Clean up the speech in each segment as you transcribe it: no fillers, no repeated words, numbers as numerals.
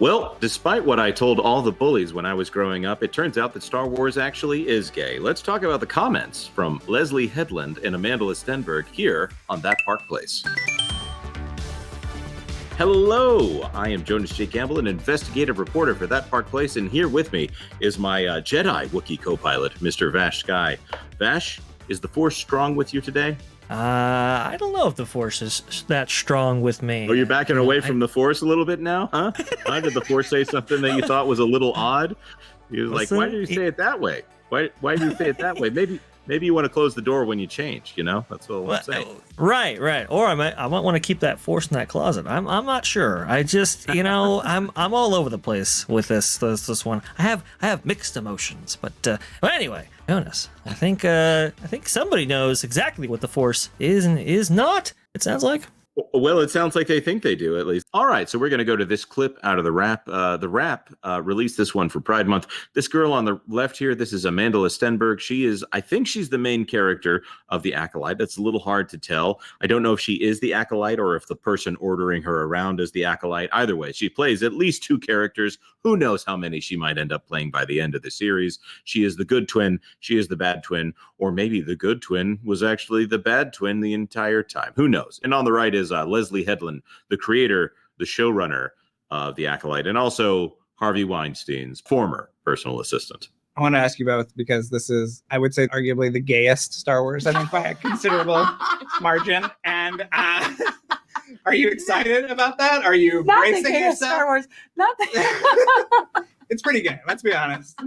Well, despite what I told all the bullies when I was growing up, it turns out that Star Wars actually is gay. Let's talk about the comments from Lesley Headland and Amandla Stenberg here on That Park Place. Hello, I am Jonas J. Campbell, an investigative reporter for That Park Place, and here with me is my Jedi Wookiee co-pilot, Mr. VashSky. Vash, is the Force strong with you today? I don't know if the Force is that strong with me. Oh, you're backing away from the Force a little bit now, huh? Why did the Force say something that you thought was a little odd? He was like, why did you say it that way? Why did you say it that way? Maybe you want to close the door when you change, you know? That's what I'm saying. Right. Or I might want to keep that Force in that closet. I'm not sure. I just, I'm all over the place with this one. I have mixed emotions, but anyway, Jonas, I think somebody knows exactly what the Force is and is not. It sounds like. Well, it sounds like they think they do, at least. All right, so we're going to go to this clip out of the Wrap. The Wrap released this one for Pride Month. This girl on the left here, this is Amandla Stenberg. I think she's the main character of the Acolyte. That's a little hard to tell. I don't know if she is the Acolyte or if the person ordering her around is the Acolyte. Either way, she plays at least two characters. Who knows how many she might end up playing by the end of the series. She is the good twin. She is the bad twin. Or maybe the good twin was actually the bad twin the entire time. Who knows? And on the right is Lesley Headland, the creator, the showrunner of The Acolyte, and also Harvey Weinstein's former personal assistant. I want to ask you both because this is, I would say, arguably the gayest Star Wars, I think, by a considerable margin. And are you excited about that? Are you bracing yourself? Star Wars, not the It's pretty gay, let's be honest.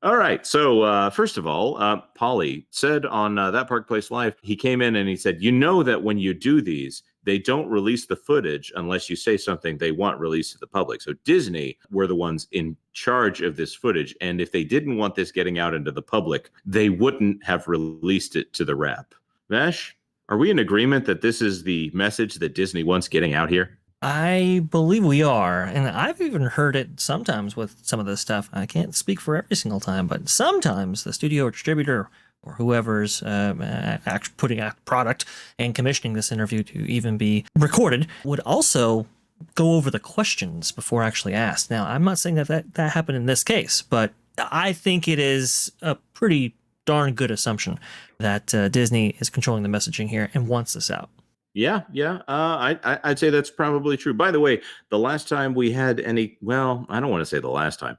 All right. So first of all, Polly said on That Park Place Live, he came in and he said, you know that when you do these, they don't release the footage unless you say something they want released to the public. So Disney were the ones in charge of this footage. And if they didn't want this getting out into the public, they wouldn't have released it to the Wrap. Vash, are we in agreement that this is the message that Disney wants getting out here? I believe we are, and I've even heard it sometimes with some of this stuff. I can't speak for every single time, but sometimes the studio or distributor or whoever's putting out product and commissioning this interview to even be recorded would also go over the questions before actually asked. Now, I'm not saying that happened in this case, but I think it is a pretty darn good assumption that Disney is controlling the messaging here and wants this out. Yeah. I'd say that's probably true. By the way, the last time we had any, well, I don't want to say the last time,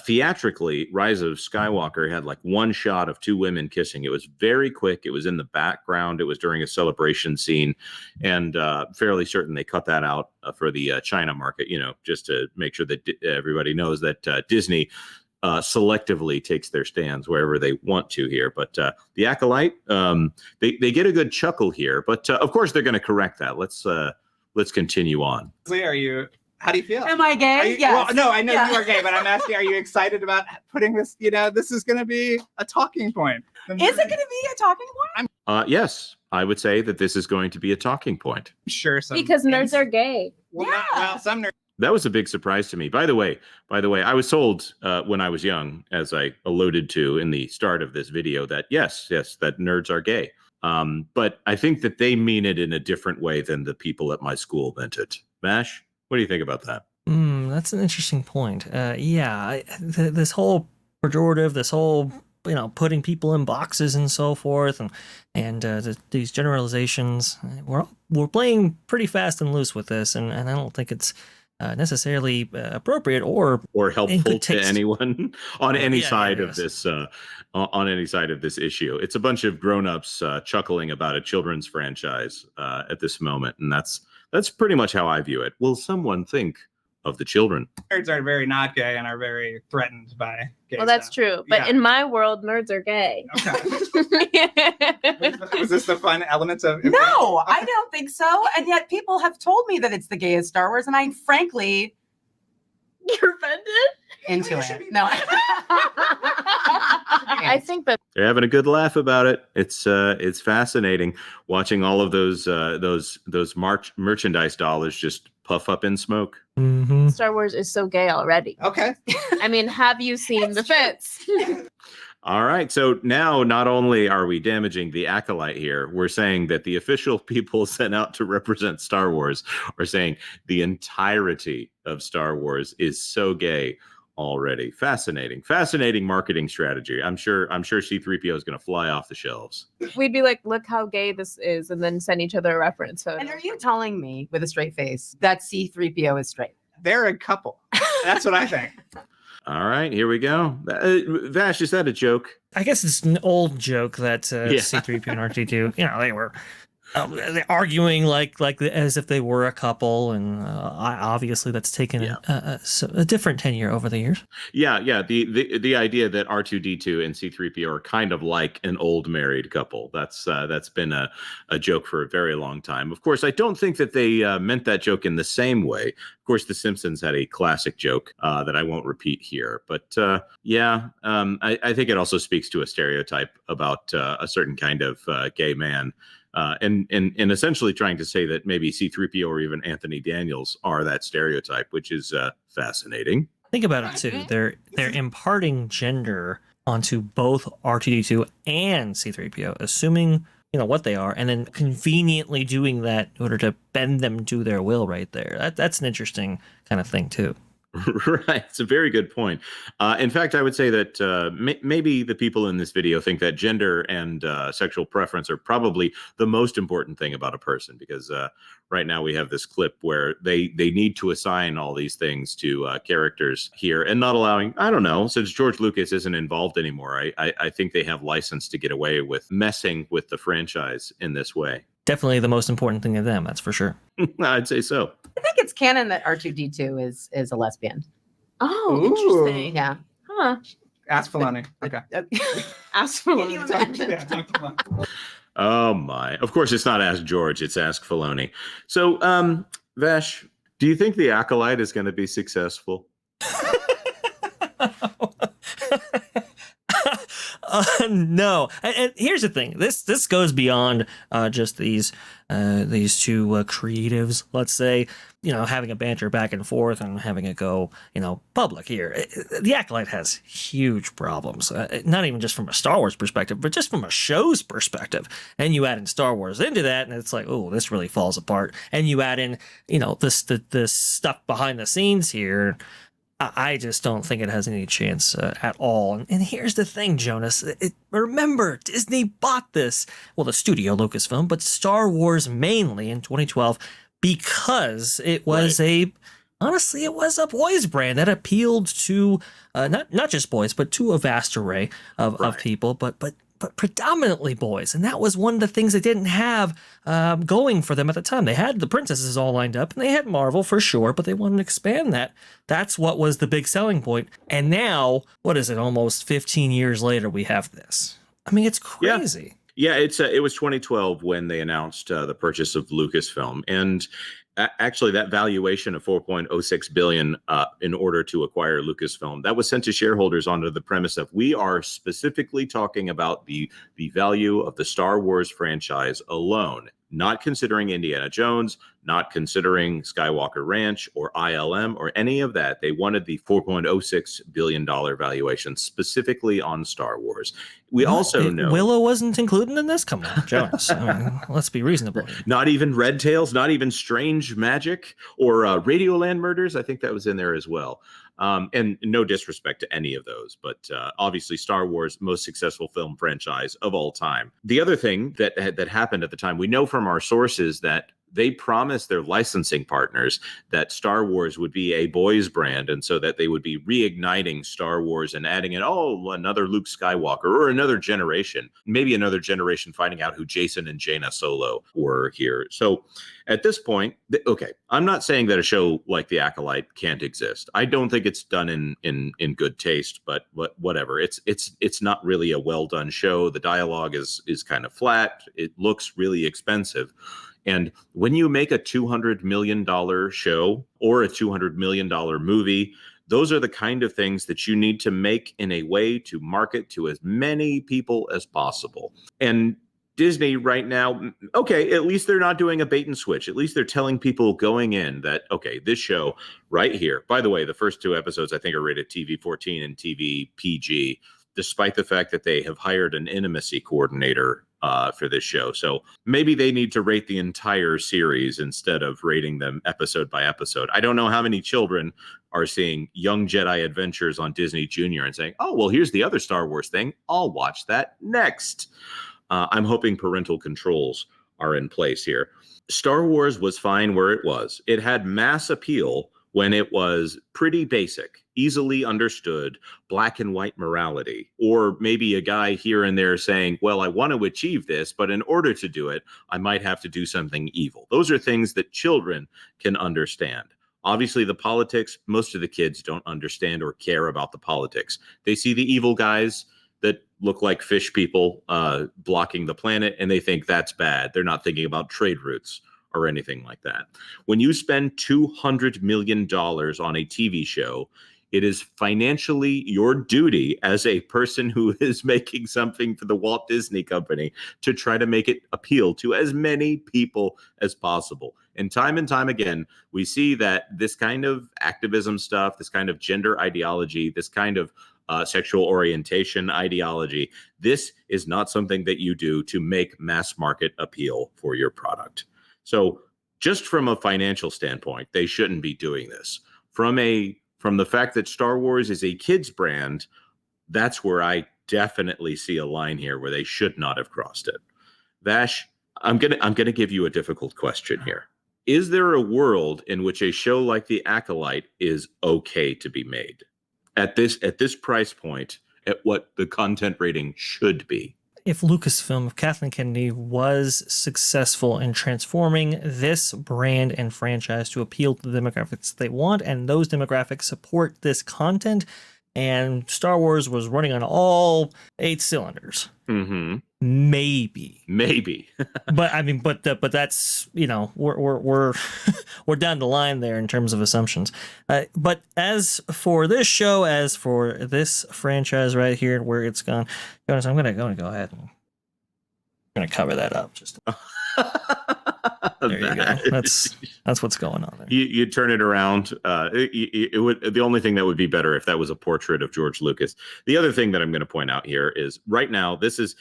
theatrically, Rise of Skywalker had like one shot of two women kissing. It was very quick. It was in the background. It was during a celebration scene, and fairly certain they cut that out for the China market, just to make sure that everybody knows that Disney selectively takes their stands wherever they want to here. But the Acolyte, they get a good chuckle here. But of course, they're going to correct that. Let's continue on. How do you feel? Am I gay? Yes. Well, no, I know you are gay, but I'm asking, are you excited about putting this, this is going to be a talking point? Is it going to be a talking point? Yes, I would say that this is going to be a talking point. I'm sure because nerds are gay. Well, some nerds. That was a big surprise to me. By the way, I was told when I was young, as I alluded to in the start of this video, that yes, that nerds are gay. But I think that they mean it in a different way than the people at my school meant it. Vash, what do you think about that? That's an interesting point. This whole pejorative, this whole putting people in boxes and so forth, and these generalizations, we're playing pretty fast and loose with this, and I don't think it's necessarily appropriate or helpful to anyone on any side of this issue. It's a bunch of grown-ups chuckling about a children's franchise at this moment, and that's pretty much how I view it. Will someone think of the children? Nerds are very not gay and are very threatened by gay Well, that's stuff. true. But in my world, nerds are gay. Okay. Was this the fun element of it? No, I don't think so. And yet people have told me that it's the gayest Star Wars, and I frankly... You're offended? Into it. No. I think that they're having a good laugh about it. It's fascinating watching all of those merchandise dollars just puff up in smoke. Star Wars is so gay already. Okay. I mean, have you seen the fits? All right. So now not only are we damaging the Acolyte here, we're saying that the official people sent out to represent Star Wars are saying the entirety of Star Wars is so gay already. Fascinating marketing strategy. I'm sure C-3PO is going to fly off the shelves. We'd be like, look how gay this is, and then send each other a reference photo. And are you telling me with a straight face that C-3PO is straight? They're a couple. That's what I think. All right, here we go. Vash, is that a joke? I guess it's an old joke that C-3PO and R2-D2, they were arguing like as if they were a couple, and obviously that's taken a different tenure over the years. Yeah. The idea that R2-D2 and C-3PO are kind of like an old married couple. That's been a joke for a very long time. Of course, I don't think that they meant that joke in the same way. Of course, The Simpsons had a classic joke that I won't repeat here. But I think it also speaks to a stereotype about a certain kind of gay man. And essentially trying to say that maybe C-3PO or even Anthony Daniels are that stereotype, which is fascinating. Think about it too. They're imparting gender onto both R2-D2 and C-3PO, assuming what they are, and then conveniently doing that in order to bend them to their will right there. That's an interesting kind of thing too. Right. It's a very good point. In fact, I would say that maybe the people in this video think that gender and sexual preference are probably the most important thing about a person, because right now we have this clip where they need to assign all these things to characters here and not allowing, I don't know, since George Lucas isn't involved anymore, I think they have license to get away with messing with the franchise in this way. Definitely the most important thing to them, that's for sure. I'd say so. I think it's canon that R2-D2 is a lesbian. Oh, Ooh. interesting. Yeah. Huh. Ask Filoni. Okay. Ask for Can you imagine? Yeah, talk to Filoni. Oh my. Of course, it's not Ask George, it's Ask Filoni. So, Vash, do you think the Acolyte is going to be successful? No, and here's the thing. This goes beyond just these two creatives. Let's say, having a banter back and forth and having it go, public here. The Acolyte has huge problems. Not even just from a Star Wars perspective, but just from a show's perspective. And you add in Star Wars into that, and it's like, oh, this really falls apart. And you add in, this stuff behind the scenes here. I just don't think it has any chance at all. And here's the thing, Jonas. Remember, Disney bought this. Well, the studio, Lucasfilm, but Star Wars mainly in 2012 because it was honestly, it was a boys brand that appealed to not just boys, but to a vast array of people, but predominantly boys. And that was one of the things they didn't have going for them at the time. They had the princesses all lined up, and they had Marvel for sure, but they wanted to expand that. That's what was the big selling point. And now, what is it, almost 15 years later, we have this. I mean, it's crazy. Yeah, it was 2012 when they announced the purchase of Lucasfilm. And actually, that valuation of $4.06 billion in order to acquire Lucasfilm, that was sent to shareholders under the premise of we are specifically talking about the value of the Star Wars franchise alone, not considering Indiana Jones, not considering Skywalker Ranch or ILM or any of that. They wanted the $4.06 billion valuation specifically on Star Wars. We also know Willow wasn't included in this. Come on, Jonas. Let's be reasonable. Not even Red Tails, not even Strange Magic or Radioland Murders. I think that was in there as well. And no disrespect to any of those, but obviously Star Wars, most successful film franchise of all time. The other thing that happened at the time, we know from our sources that they promised their licensing partners that Star Wars would be a boys brand, and so that they would be reigniting Star Wars and adding in, another Luke Skywalker or another generation, maybe another generation finding out who Jason and Jaina Solo were here. So at this point, okay, I'm not saying that a show like The Acolyte can't exist. I don't think it's done in good taste, but whatever. It's not really a well done show. The dialogue is kind of flat. It looks really expensive. And when you make a $200 million show or a $200 million movie, those are the kind of things that you need to make in a way to market to as many people as possible. And Disney right now, okay, at least they're not doing a bait and switch. At least they're telling people going in that, okay, this show right here, by the way, the first two episodes I think are rated TV 14 and TV PG. despite the fact that they have hired an intimacy coordinator for this show. So maybe they need to rate the entire series instead of rating them episode by episode. I don't know how many children are seeing Young Jedi Adventures on Disney Junior and saying, oh, well, here's the other Star Wars thing. I'll watch that next. I'm hoping parental controls are in place here. Star Wars was fine where it was. It had mass appeal when it was pretty basic, easily understood, black and white morality, or maybe a guy here and there saying, well, I want to achieve this, but in order to do it, I might have to do something evil. Those are things that children can understand. Obviously, the politics, most of the kids don't understand or care about the politics. They see the evil guys that look like fish people blocking the planet, and they think that's bad. They're not thinking about trade routes or anything like that. When you spend $200 million on a TV show, it is financially your duty as a person who is making something for the Walt Disney Company to try to make it appeal to as many people as possible. And time again, we see that this kind of activism stuff, this kind of gender ideology, this kind of sexual orientation ideology, this is not something that you do to make mass market appeal for your product. So just from a financial standpoint, they shouldn't be doing this. From the fact that Star Wars is a kids brand, that's where I definitely see a line here where they should not have crossed it. Vash, I'm gonna give you a difficult question here. Is there a world in which a show like The Acolyte is okay to be made at this price point, at what the content rating should be? If Lucasfilm, if Kathleen Kennedy was successful in transforming this brand and franchise to appeal to the demographics they want, and those demographics support this content, and Star Wars was running on all 8 cylinders, maybe. But I mean, but that's, you know, we're we're down the line there in terms of assumptions. But as for this show, as for this franchise right here, where it's gone, Jonas, I'm gonna go ahead and I'm gonna cover that up. Just there you go. That's what's going on there. You turn it around. It would, the only thing that would be better if that was a portrait of George Lucas. The other thing that I'm going to point out here is right now, this is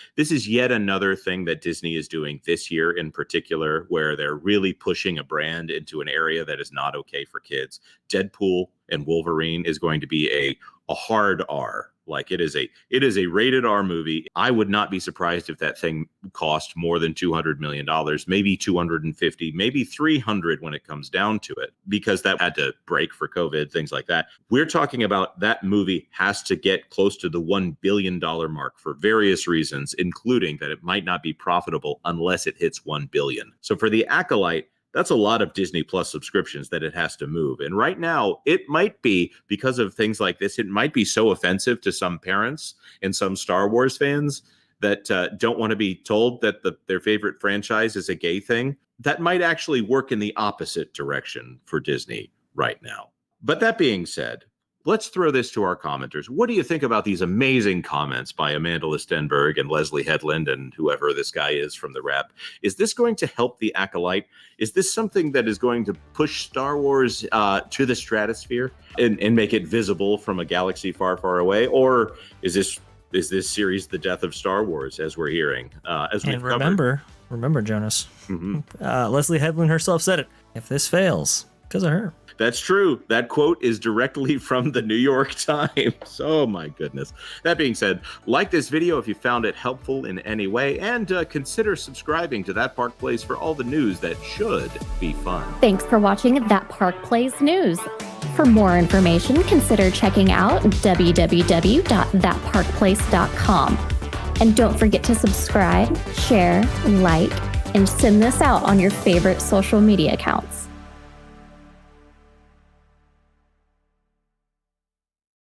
yet another thing that Disney is doing this year in particular, where they're really pushing a brand into an area that is not okay for kids. Deadpool and Wolverine is going to be a hard R. Like it is a rated R movie. I would not be surprised if that thing cost more than $200 million, maybe 250, maybe 300 when it comes down to it, because that had to break for COVID, things like that. We're talking about that movie has to get close to the $1 billion mark for various reasons, including that it might not be profitable unless it hits 1 billion. So for The Acolyte, that's a lot of Disney Plus subscriptions that it has to move. And right now, it might be, because of things like this, it might be so offensive to some parents and some Star Wars fans that don't want to be told that their favorite franchise is a gay thing. That might actually work in the opposite direction for Disney right now. But that being said, let's throw this to our commenters. What do you think about these amazing comments by Amandla Stenberg and Lesley Headland and whoever this guy is from the Wrap? Is this going to help The Acolyte? Is this something that is going to push Star Wars to the stratosphere and make it visible from a galaxy far, far away? Or is this series the death of Star Wars, as we're hearing? Remember, Jonas, Lesley Headland herself said it. If this fails, because of her. That's true. That quote is directly from the New York Times. Oh my goodness. That being said, like this video if you found it helpful in any way, and consider subscribing to That Park Plays for all the news that should be fun. Thanks for watching That Park Plays News. For more information, consider checking out www.thatparkplace.com. And don't forget to subscribe, share, like, and send this out on your favorite social media accounts.